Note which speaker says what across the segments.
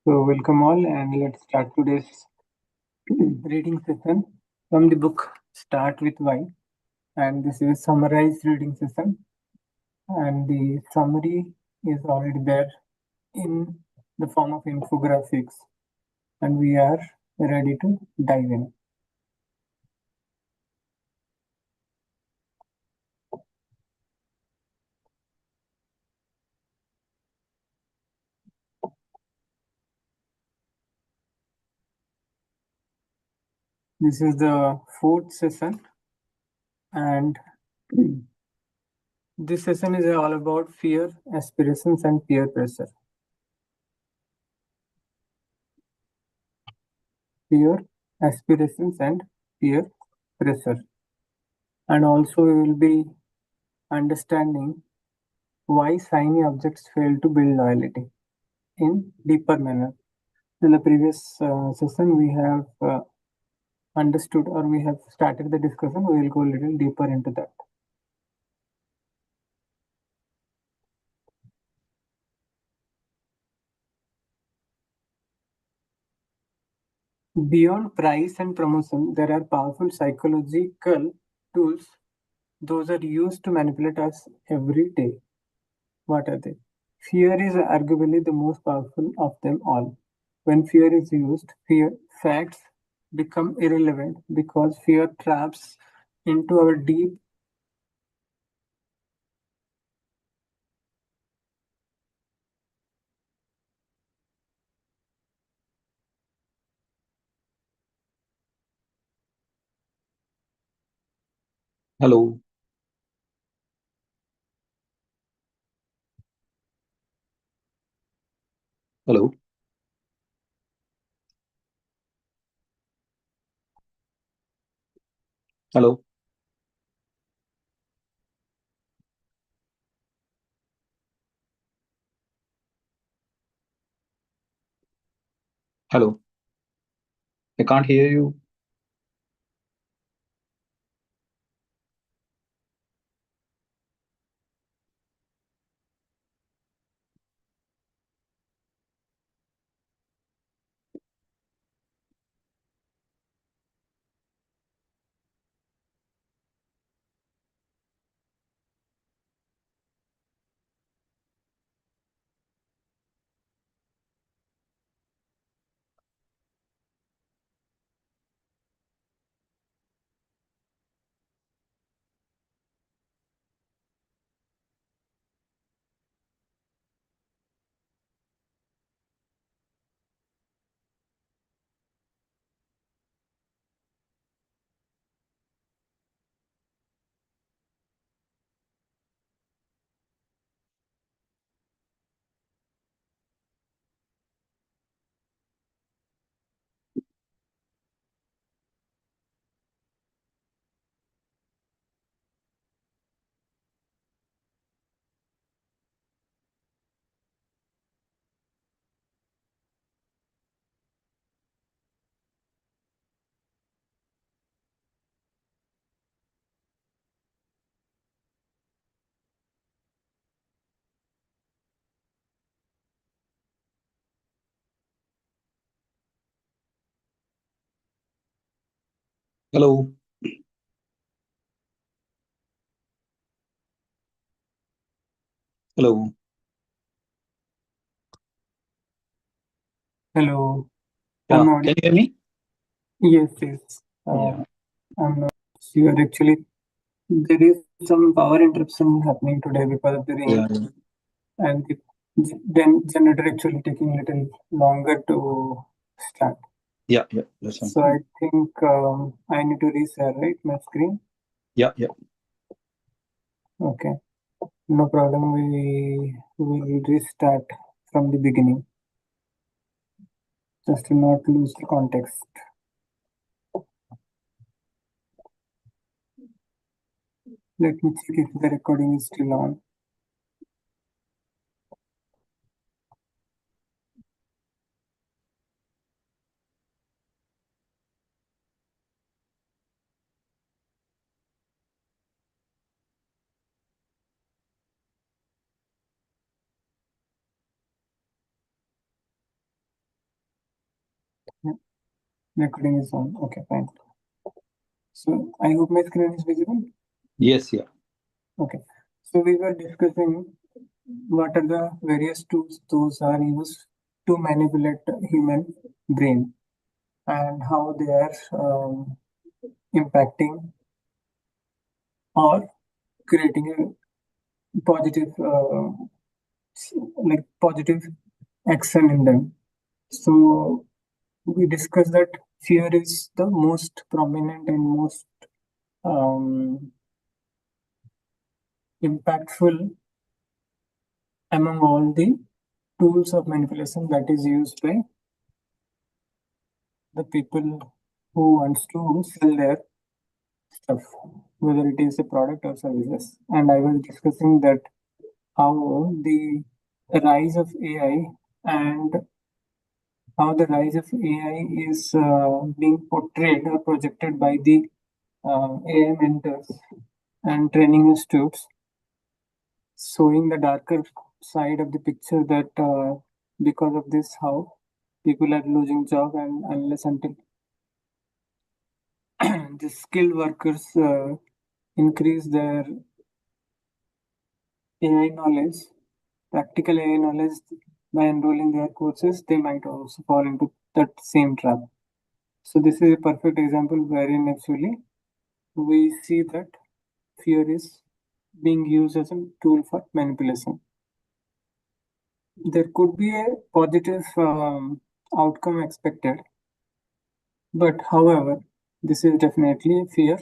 Speaker 1: So, welcome all, and let's start today's reading session from the book Start with Why. And this is a summarized reading session, and the summary is already there in the form of infographics, and we are ready to dive in. This is the fourth session, and this session is all about fear, aspirations, and peer pressure. Fear, aspirations, and peer pressure. And also, we will be understanding why shiny objects fail to build loyalty in deeper manner. In the previous session, we have understood or we have started the discussion. We will go a little deeper into that. Beyond price and promotion, there are powerful psychological tools. Those are used to manipulate us every day. What are they? Fear is arguably the most powerful of them all. When fear is used, fear facts become irrelevant because fear traps into our deep.
Speaker 2: Hello, hello, hello, hello. I can't hear you. Hello, hello.
Speaker 1: Hello,
Speaker 2: Yeah,
Speaker 1: I'm
Speaker 2: can
Speaker 1: audible.
Speaker 2: you hear me?
Speaker 1: Yes, yes.
Speaker 2: Yeah,
Speaker 1: I'm not sure actually. There is some power interruption happening today because of the
Speaker 2: yeah,
Speaker 1: rain,
Speaker 2: yeah,
Speaker 1: and the then generator actually taking little longer to start.
Speaker 2: yeah, yeah. That's
Speaker 1: So
Speaker 2: fine.
Speaker 1: I think I need to reshare right my screen.
Speaker 2: Yeah, yeah.
Speaker 1: Okay, no problem. We will restart from the beginning just to not lose the context. Let me check if the recording is still on. Recording is on. Okay, fine. So I hope my screen is visible.
Speaker 2: Yes, yeah.
Speaker 1: Okay. So we were discussing what are the various tools those are used to manipulate the human brain and how they are impacting or creating a positive like positive action in them. So we discussed that fear is the most prominent and most um, impactful among all the tools of manipulation that is used by the people who wants to sell their stuff, whether it is a product or services. And I was discussing that how the rise of AI and how the rise of AI is being portrayed or projected by the AI mentors and training institutes, showing the darker side of the picture that because of this, how people are losing job and unless until the skilled workers increase their AI knowledge, practical AI knowledge by enrolling their courses, they might also fall into that same trap. So this is a perfect example wherein actually we see that fear is being used as a tool for manipulation. There could be a positive outcome expected, but however, this is definitely a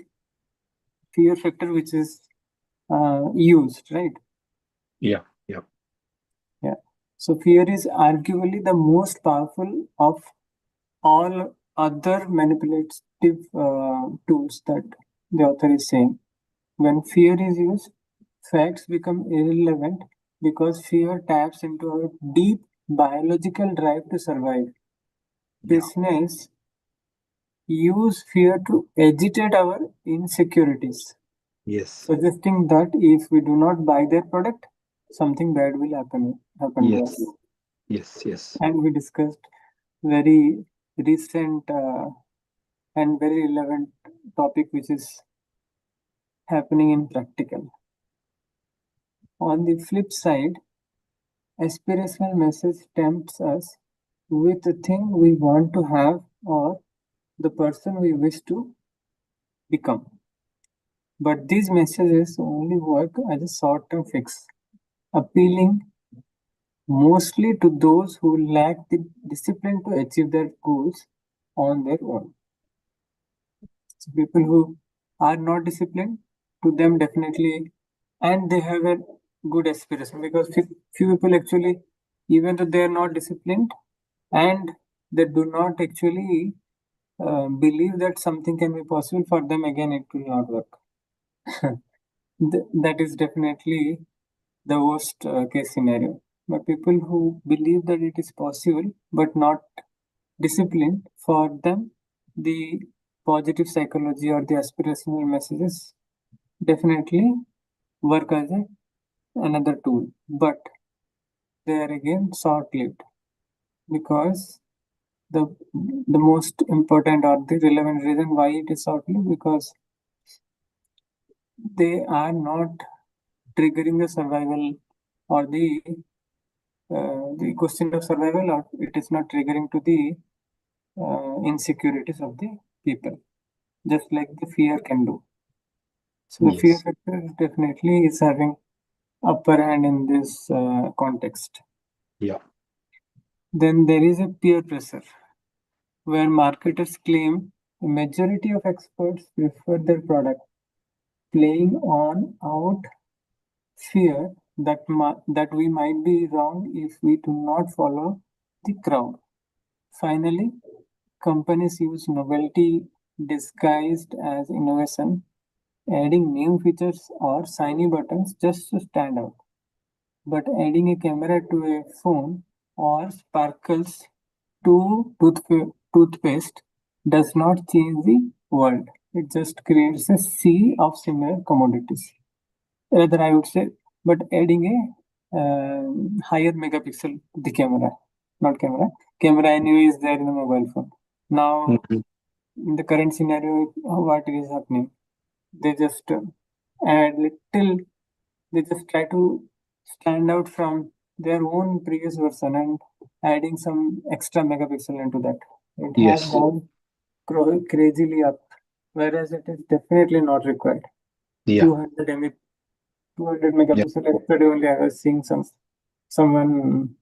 Speaker 1: fear factor which is used, right?
Speaker 2: Yeah, yeah.
Speaker 1: Yeah. So fear is arguably the most powerful of all other manipulative tools that the author is saying. When fear is used, facts become irrelevant because fear taps into our deep biological drive to survive.
Speaker 2: Yeah.
Speaker 1: Business use fear to agitate our insecurities,
Speaker 2: Yes.
Speaker 1: suggesting that if we do not buy their product, something bad will happen to us.
Speaker 2: Yes. Yes. Yes.
Speaker 1: And we discussed very recent and very relevant topic which is happening in practical. On the flip side, aspirational message tempts us with the thing we want to have or the person we wish to become. But these messages only work as a short term fix, appealing mostly to those who lack the discipline to achieve their goals on their own. So people who are not disciplined, to them definitely, and they have a good aspiration because few people actually, even though they are not disciplined and they do not actually believe that something can be possible for them, again it will not work. That is definitely the worst case scenario. But people who believe that it is possible but not disciplined, for them, the positive psychology or the aspirational messages definitely work as another tool. But they are again short lived because the the most important or the relevant reason why it is short lived because they are not triggering the survival or the question of survival, or it is not triggering to the insecurities of the people, just like the fear can do. So the fear
Speaker 2: Yes.
Speaker 1: factor definitely is having upper hand in this context.
Speaker 2: Yeah.
Speaker 1: Then there is a peer pressure, where marketers claim a majority of experts prefer their product, playing on out fear that that we might be wrong if we do not follow the crowd. Finally, companies use novelty disguised as innovation, adding new features or shiny buttons just to stand out. But adding a camera to a phone or sparkles to toothpaste does not change the world. It just creates a sea of similar commodities. Rather, I would say, but adding a higher megapixel to the camera, not camera. Camera anyway is there in the mobile phone. Now,
Speaker 2: Mhm.
Speaker 1: in the current scenario, what is happening? They just add little, they just try to stand out from their own previous version and adding some extra megapixel into that. It has
Speaker 2: Yes.
Speaker 1: gone crazily up, whereas it is definitely not required.
Speaker 2: Yeah.
Speaker 1: 200 MB, 200
Speaker 2: Yeah.
Speaker 1: megapixel. Yesterday only I was seeing someone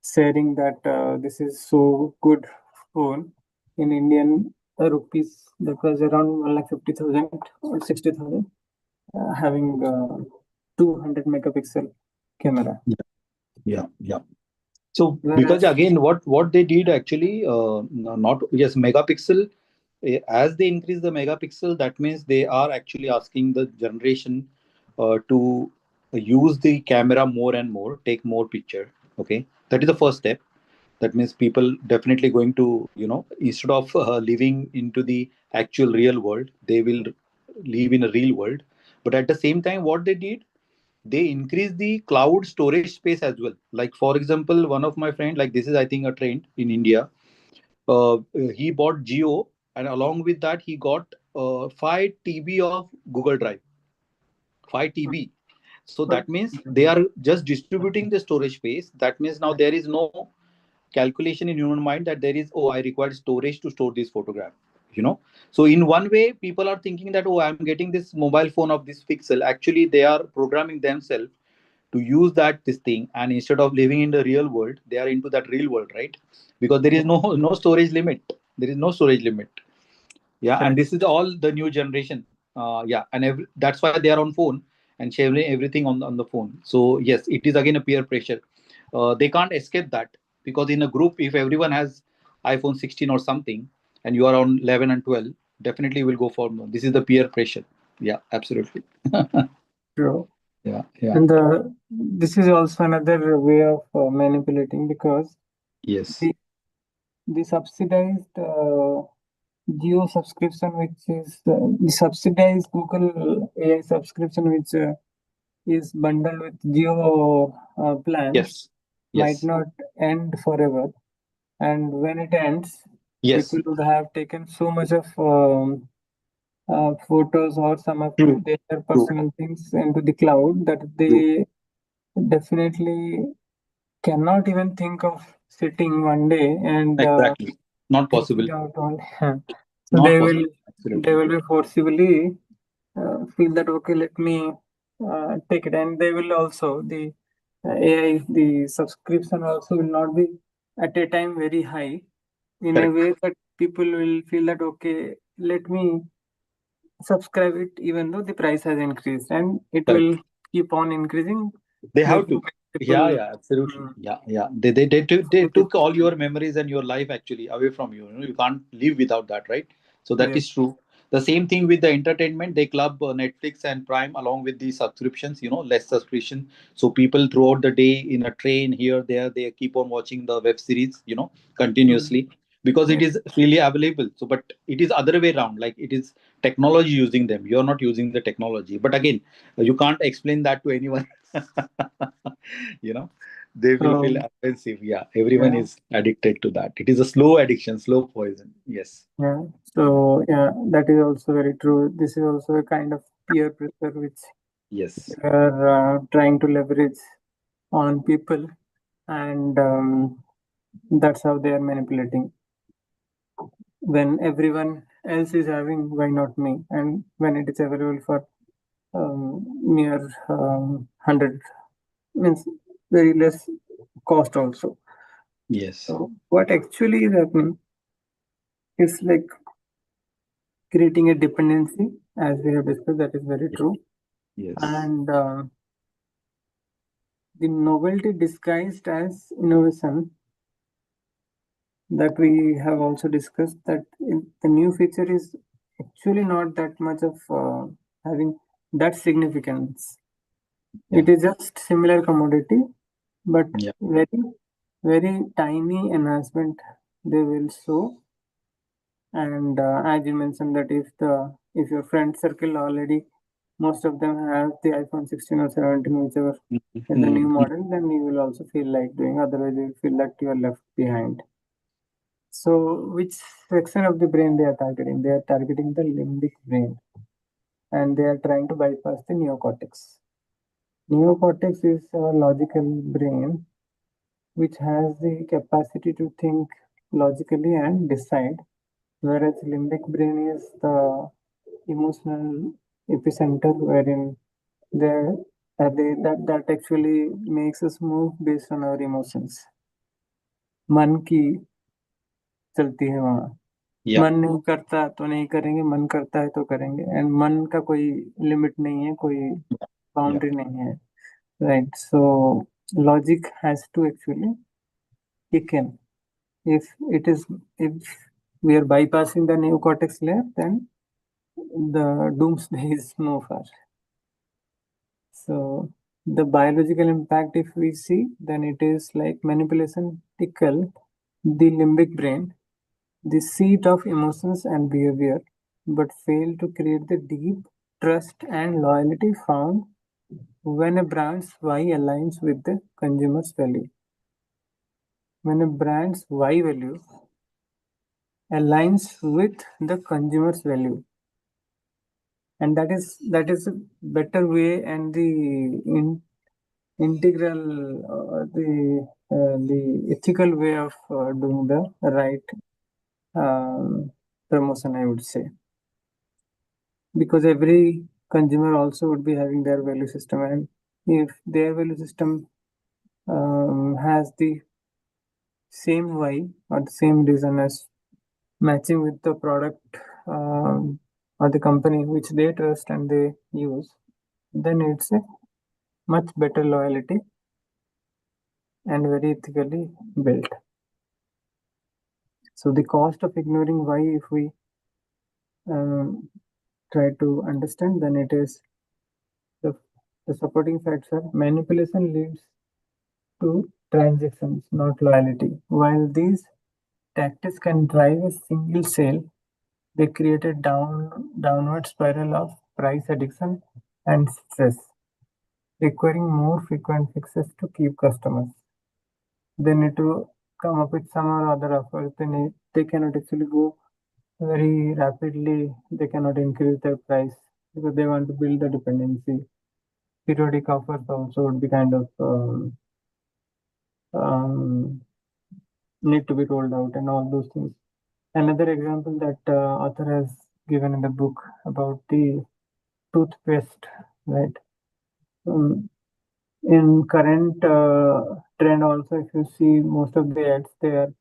Speaker 1: sharing that this is so good phone in Indian rupees. That was around 1,50,000 or 60,000, having 200 megapixel camera.
Speaker 2: Yeah. Yeah. Yeah. So because
Speaker 1: Whereas,
Speaker 2: again, what they did actually, not yes, megapixel. As they increase the megapixel, that means they are actually asking the generation to use the camera more and more, take more picture. Okay, that is the first step. That means people definitely going to, instead of living into the actual real world, they will live in a real world. But at the same time, what they did, they increase the cloud storage space as well. Like for example, one of my friend, like this is I think a trend in India. He bought Geo, and along with that, he got 5 TB of Google Drive, 5 TB. So
Speaker 1: but
Speaker 2: that means they are just distributing the storage space. That means now there is no calculation in human mind that there is, oh, I require storage to store this photograph. So in one way, people are thinking that, oh, I'm getting this mobile phone of this pixel. Actually, they are programming themselves to use that this thing, and instead of living in the real world, they are into that real world, right? Because there is no storage limit. There is no storage limit. Yeah, and
Speaker 1: correct.
Speaker 2: this is all the new generation. Yeah, and that's why they are on phone and sharing everything on the phone. So yes, it is again a peer pressure. They can't escape that, because in a group, if everyone has iPhone 16 or something, and you are on 11 and 12, definitely will go for more. This is the peer pressure. Yeah, absolutely.
Speaker 1: True.
Speaker 2: Yeah, yeah.
Speaker 1: And this is also another way of manipulating, because
Speaker 2: Yes,
Speaker 1: the the subsidized Geo subscription, which is the subsidized Google AI subscription, which is bundled with Geo plans,
Speaker 2: yes,
Speaker 1: might
Speaker 2: yes,
Speaker 1: not end forever. And when it ends,
Speaker 2: yes.
Speaker 1: people would have taken so much of photos or some of
Speaker 2: True,
Speaker 1: their
Speaker 2: true.
Speaker 1: personal things into the cloud that
Speaker 2: True.
Speaker 1: they definitely cannot even think of sitting one day and
Speaker 2: Exactly. Not
Speaker 1: taking
Speaker 2: possible.
Speaker 1: out all. So
Speaker 2: Not
Speaker 1: they will
Speaker 2: possible.
Speaker 1: they
Speaker 2: Absolutely.
Speaker 1: will be forcibly feel that okay, let me take it, and they will also the AI, the subscription also will not be at a time very high, in a
Speaker 2: Correct.
Speaker 1: way that people will feel that okay, let me subscribe it even though the price has increased, and it
Speaker 2: Correct.
Speaker 1: will keep on increasing,
Speaker 2: They have
Speaker 1: making
Speaker 2: to. Yeah,
Speaker 1: people
Speaker 2: yeah, absolutely.
Speaker 1: mm,
Speaker 2: Yeah, yeah. They
Speaker 1: think it.
Speaker 2: took all your memories and your life actually away from you. You can't live without that, right? So that
Speaker 1: Yes.
Speaker 2: is true. The same thing with the entertainment. They club Netflix and Prime along with the subscriptions, less subscription. So people throughout the day in a train here, there, they keep on watching the web series,
Speaker 1: Mm,
Speaker 2: continuously, because it
Speaker 1: yes.
Speaker 2: is freely available. So, but it is other way around. Like it is technology using them. You're not using the technology. But again, you can't explain that to anyone. you know they will
Speaker 1: So
Speaker 2: feel offensive. Yeah, everyone
Speaker 1: yeah,
Speaker 2: is addicted to that. It is a slow addiction, slow poison. Yes,
Speaker 1: yeah. So yeah, that is also very true. This is also a kind of peer pressure which
Speaker 2: yes,
Speaker 1: they are trying to leverage on people, and that's how they are manipulating. When everyone else is having, why not me? And when it is available for mere 100, means very less cost also.
Speaker 2: yes,
Speaker 1: So what actually is happening is like creating a dependency, as we have discussed. That is very
Speaker 2: yes,
Speaker 1: true.
Speaker 2: yes,
Speaker 1: And the novelty disguised as innovation, that we have also discussed, that the new feature is actually not that much of having that significance.
Speaker 2: yeah,
Speaker 1: It is just similar commodity, but
Speaker 2: yeah,
Speaker 1: very, very tiny enhancement they will show. And as you mentioned, that if your friend circle already, most of them have the iPhone 16 or 17, whichever is the new
Speaker 2: Mhm.
Speaker 1: model, then you will also feel like doing. Otherwise, you will feel that you are left behind. So, which section of the brain they are targeting? They are targeting the limbic brain, and they are trying to bypass the neocortex. Neocortex is a logical brain which has the capacity to think logically and decide, whereas limbic brain is the emotional epicenter wherein there that actually makes us move based on our emotions. मन की चलती है वहाँ.
Speaker 2: Yeah.
Speaker 1: मन नहीं करता तो नहीं करेंगे, मन करता है तो करेंगे, एंड मन का कोई लिमिट नहीं है, कोई
Speaker 2: Yeah.
Speaker 1: बाउंड्री नहीं है, right? So logic has to actually kick in. If we are bypassing the neocortex layer, then the doomsday is no far. So the biological impact, if we see, then it is like manipulation tickle the limbic brain, the seat of emotions and behavior, but fail to create the deep trust and loyalty found when a brand's why aligns with the consumer's value. When a brand's why value aligns with the consumer's value, and that is a better way and the integral, the ethical way of doing the right promotion, I would say, because every consumer also would be having their value system, and if their value system has the same why or the same reason as matching with the product or the company which they trust and they use, then it's a much better loyalty and very ethically built. So the cost of ignoring why, if we um, try to understand, then it is the, the supporting facts are manipulation leads to transactions, not loyalty. While these tactics can drive a single sale, they create a downward spiral of price addiction and stress, requiring more frequent fixes to keep customers. They need to come up with some or other offers. They cannot actually go very rapidly. They cannot increase their price because they want to build the dependency. Periodic offers also would be kind of um, need to be rolled out and all those things. Another example that author has given in the book about the toothpaste, right? Um, in current trend also, if you see most of the ads, they are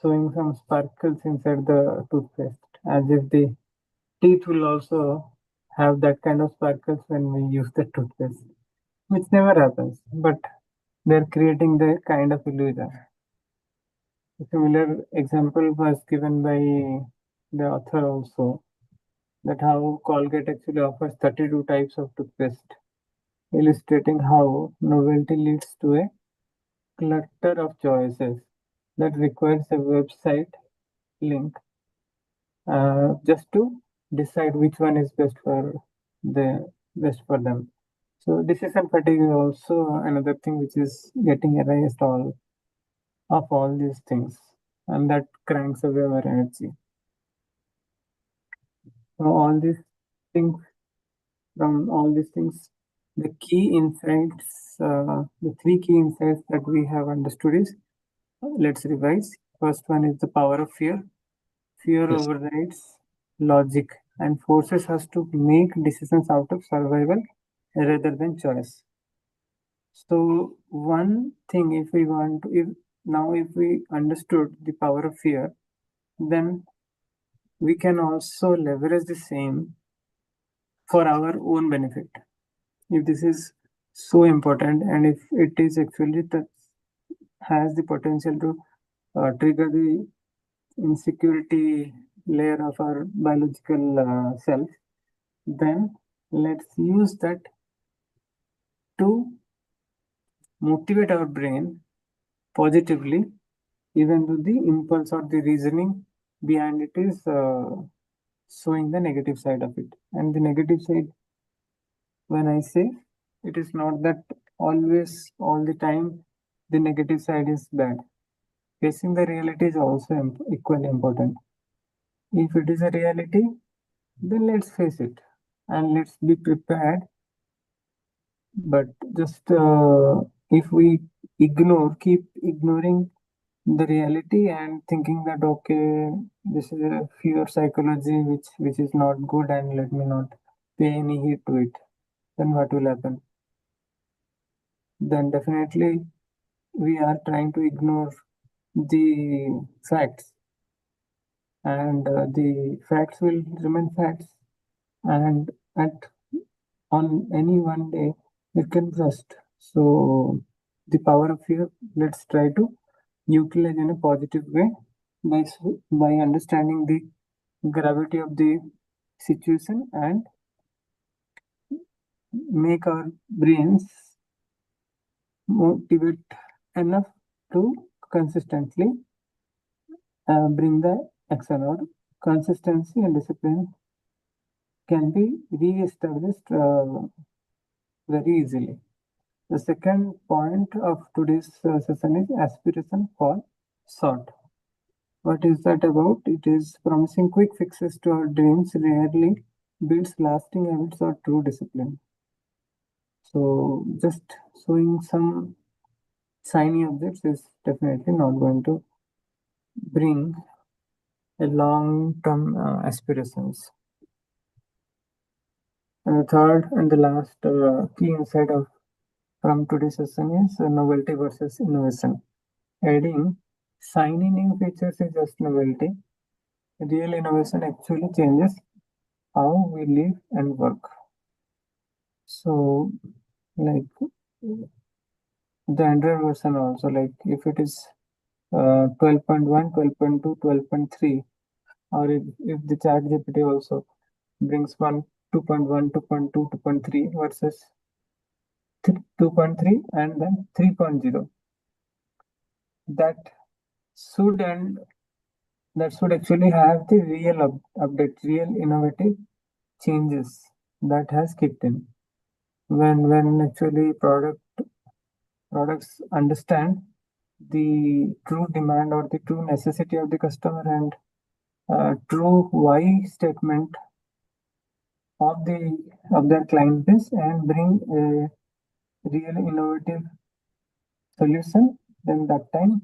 Speaker 1: showing some sparkles inside the toothpaste, as if the teeth will also have that kind of sparkles when we use the toothpaste, which never happens, but they're creating the kind of illusion. A similar example was given by the author also, that how Colgate actually offers 32 types of toothpaste, illustrating how novelty leads to a clutter of choices that requires a website link just to decide which one is best for them. So decision fatigue is also another thing which is getting erased all of all these things, and that cranks away our energy. So all these things, from all these things, the key insights, the three key insights that we have understood is, let's revise. First one is the power of fear. Fear
Speaker 2: Yes.
Speaker 1: overrides logic and forces us to make decisions out of survival rather than choice. So one thing, if we want to, if we understood the power of fear, then we can also leverage the same for our own benefit. If this is so important, and if it is actually that has the potential to trigger the insecurity layer of our biological self, then let's use that to motivate our brain positively, even though the impulse or the reasoning behind it is showing the negative side of it. And the negative side, when I say, it is not that always all the time the negative side is bad. Facing the reality is also equally important. If it is a reality, then let's face it and let's be prepared. But just if we keep ignoring the reality and thinking that okay, this is a fear psychology which is not good and let me not pay any heed to it, then what will happen? Then definitely we are trying to ignore the facts, and the facts will remain facts, and at on any one day it can burst. So the power of fear, let's try to utilize in a positive way by understanding the gravity of the situation and make our brains motivate enough to consistently bring the action, or consistency and discipline can be re-established very easily. The second point of today's session is aspiration for sort. What is that about? It is promising quick fixes to our dreams rarely builds lasting habits or true discipline. So, just showing some shiny objects is definitely not going to bring a long-term aspirations. And the third and the last key insight of from today's session is novelty versus innovation. Adding shiny new features is just novelty. Real innovation actually changes how we live and work. So, like the Android version also, like if it is 12.1, 12.2, 12.3, or if the chat GPT also brings 2.1, 2.2, 2.3 versus 2.3 and then 3.0, that should and that should actually have the real update, real innovative changes that has kicked in. When actually products understand the true demand or the true necessity of the customer and true why statement of their client base and bring a real innovative solution, then that time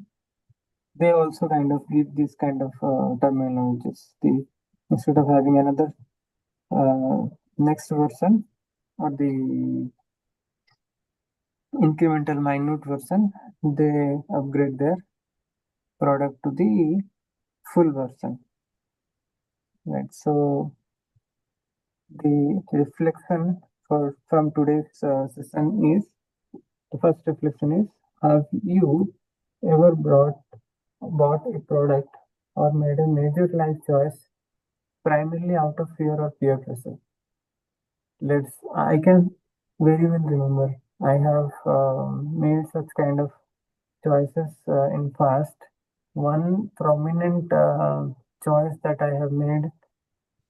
Speaker 1: they also kind of give this kind of terminologies. The instead of having another uh, next version or the incremental minute version, they upgrade their product to the full version. Right. So the reflection from today's session is, the first reflection is, have you ever bought a product or made a major life choice primarily out of fear or peer pressure? I can very well remember I have made such kind of choices in past. One prominent choice that I have made,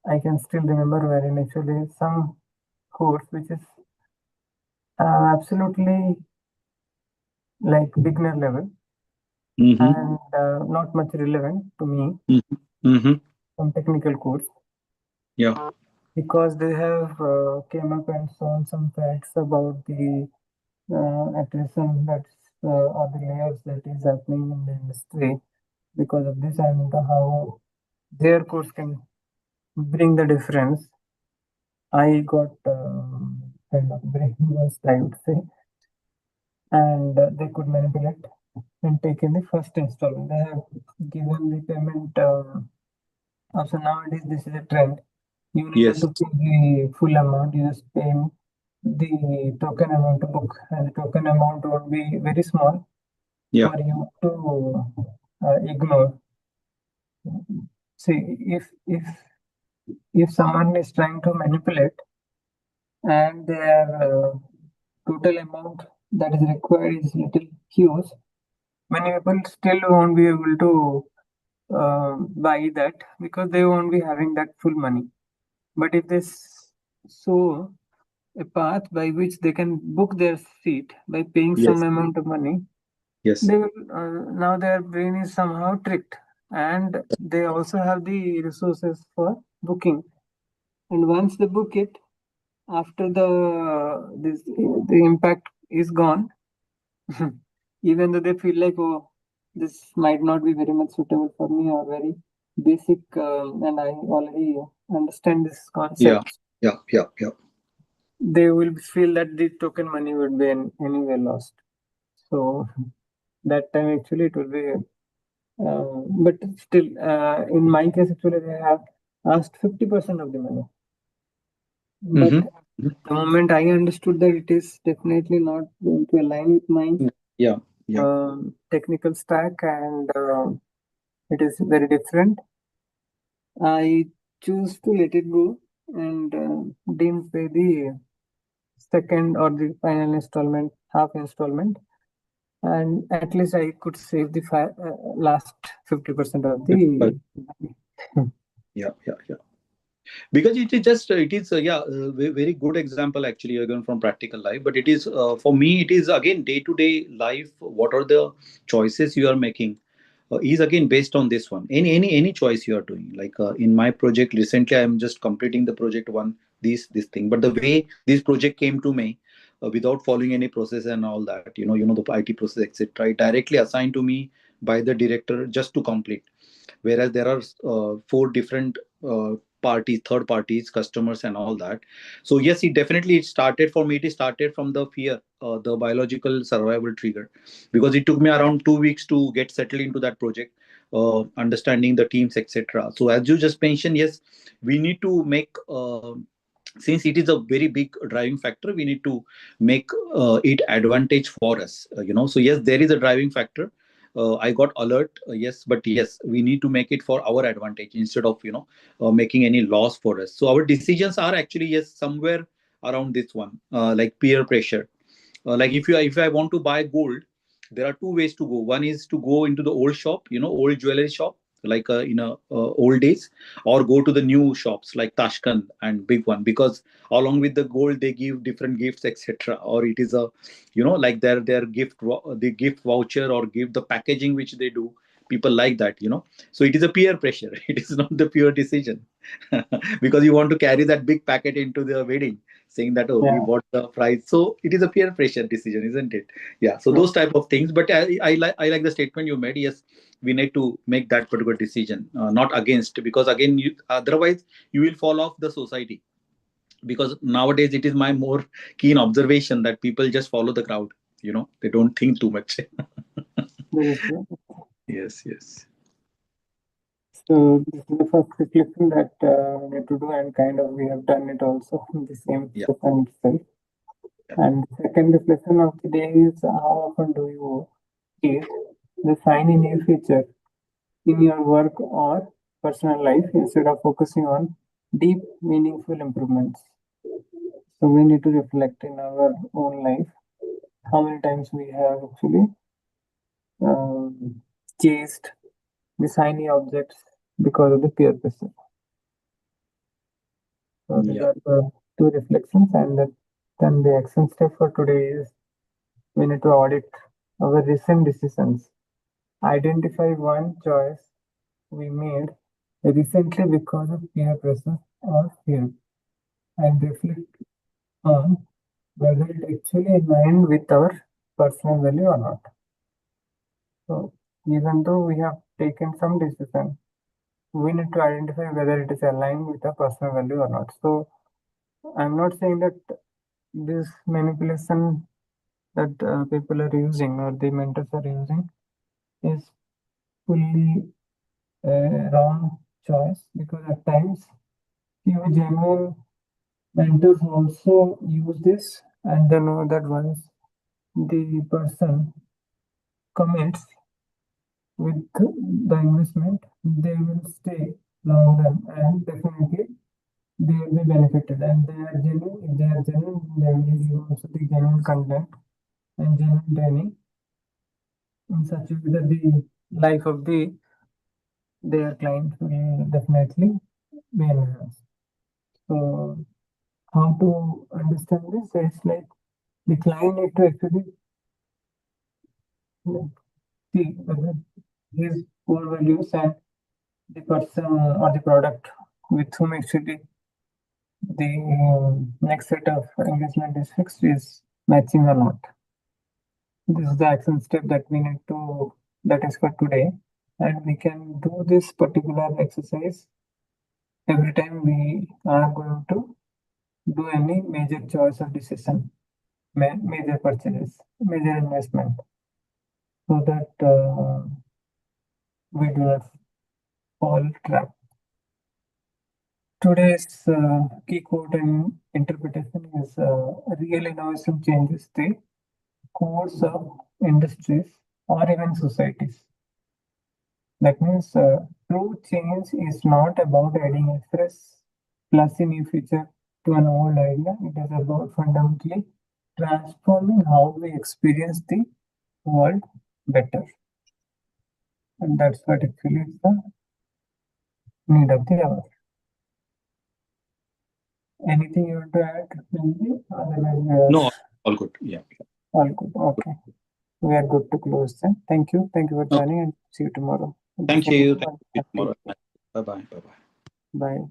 Speaker 1: I can still remember, wherein actually some course which is absolutely like beginner level
Speaker 2: Mm-hmm.
Speaker 1: and not much relevant to me,
Speaker 2: Mm-hmm. Mm-hmm.
Speaker 1: some technical course,
Speaker 2: Yeah.
Speaker 1: because they have came up and shown some facts about the attrition that's or the layers that is happening in the industry because of this, and how their course can bring the difference. I got kind of brainwashed, I would say, and they could manipulate and take in the first installment. They have given the payment. Also nowadays, this is a trend. You need not
Speaker 2: Yes.
Speaker 1: to pay the full amount. You just pay the token amount to book, and the token amount would be very small
Speaker 2: Yeah.
Speaker 1: for you to ignore. See, if someone is trying to manipulate and their total amount that is required is little huge, many people still won't be able to buy that because they won't be having that full money. But if they show a path by which they can book their seat by paying some
Speaker 2: Yes.
Speaker 1: amount of money,
Speaker 2: Yes.
Speaker 1: They will now their brain is somehow tricked, and they also have the resources for booking. And once they book it, after the impact is gone, even though they feel like, oh, this might not be very much suitable for me or very basic, and I already understand this
Speaker 2: Yeah.
Speaker 1: concept,
Speaker 2: Yeah. Yeah. Yeah.
Speaker 1: they will feel that the token money would be anyway lost. So that time actually it will be, but still, in my case, actually, they have asked 50% of the money. But
Speaker 2: Mm-hmm.
Speaker 1: the moment I understood that it is definitely not going to align with my
Speaker 2: Yeah. Yeah.
Speaker 1: technical stack, and it is very different, I choose to let it go and didn't pay the second or the final installment, half installment, and at least I could save the last 50% of
Speaker 2: But
Speaker 1: the money.
Speaker 2: yeah. Yeah. Yeah. Because it is just it is yeah, very good example actually again from practical life. But it is for me it is again day to day life. What are the choices you are making? Is again based on this one. Any choice you are doing. Like in my project recently, I am just completing the project one, this thing. But the way this project came to me, without following any process and all that, the IT process, etc., it directly assigned to me by the director just to complete. Whereas there are four different parties, third parties, customers, and all that. So yes, it started for me. It started from the fear, the biological survival trigger, because it took me around 2 weeks to get settled into that project, understanding the teams, etc. So as you just mentioned, yes, we need to make. Since it is a very big driving factor, we need to make it advantage for us, so yes, there is a driving factor. I got alert, yes, but yes, we need to make it for our advantage instead of making any loss for us. So our decisions are actually, yes, somewhere around this one, like peer pressure. Like if I want to buy gold, there are two ways to go. One is to go into the old shop, old jewelry shop, like in a old days, or go to the new shops like Tashkent and big one, because along with the gold they give different gifts, etc. Or it is a, like their the gift voucher or give the packaging which they do. People like that, so it is a peer pressure. It is not the pure decision. Because you want to carry that big packet into the wedding, saying that, oh, we
Speaker 1: Yeah,
Speaker 2: bought the price. So it is a peer pressure decision, isn't it? Yeah, so
Speaker 1: yeah,
Speaker 2: those type of things. But I like the statement you made. Yes, we need to make that particular decision, not against, because again, otherwise you will fall off the society. Because nowadays it is my more keen observation that people just follow the crowd. They don't think too much.
Speaker 1: that is true.
Speaker 2: Yes, yes.
Speaker 1: So this is the first reflection that we need to do, and kind of we have done it also in the same
Speaker 2: Yeah,
Speaker 1: session itself.
Speaker 2: yeah,
Speaker 1: And the second reflection of the day is how often do you keep the shiny new feature in your work or personal life instead of focusing on deep, meaningful improvements. So we need to reflect in our own life how many times we have actually chased the shiny objects because of the peer pressure. So these
Speaker 2: yeah,
Speaker 1: are the two reflections, and then the action step for today is we need to audit our recent decisions. Identify one choice we made recently because of peer pressure or fear, and reflect on whether it actually aligned with our personal value or not. So even though we have taken some decision, we need to identify whether it is aligned with our personal value or not. So I'm not saying that this manipulation that people are using or the mentors are using is fully wrong choice, because at times few genuine mentors also use this, and they know that once the person commits with the investment, they will stay long run, and definitely they will be benefited. And they are genuine. If they are genuine, they will give also the genuine content and genuine training in such a way that the life of their client will definitely be enhanced. So how to understand this? It's like the client need to actually see his core values and the person or the product with whom actually the next set of engagement is fixed is matching or not. This is the action step that we need to that is for today, and we can do this particular exercise every time we are going to do any major choice or decision, major purchases, major investment, so that we do not fall trap. Today's key quote and interpretation is real innovation changes the course of industries or even societies. That means true change is not about adding a fresh plus a new feature to an old idea. It is about fundamentally transforming how we experience the world better. And that's what actually is the need of the hour. Anything you want to add, Mandy? Otherwise, we are
Speaker 2: No, all good. Yeah.
Speaker 1: all good. Okay. We are good to close then. Thank you. Thank you for
Speaker 2: Okay.
Speaker 1: joining and see you tomorrow. Thank you
Speaker 2: Thank
Speaker 1: so much.
Speaker 2: you. Thank you
Speaker 1: Happy.
Speaker 2: tomorrow. Bye bye. Bye bye.
Speaker 1: Bye.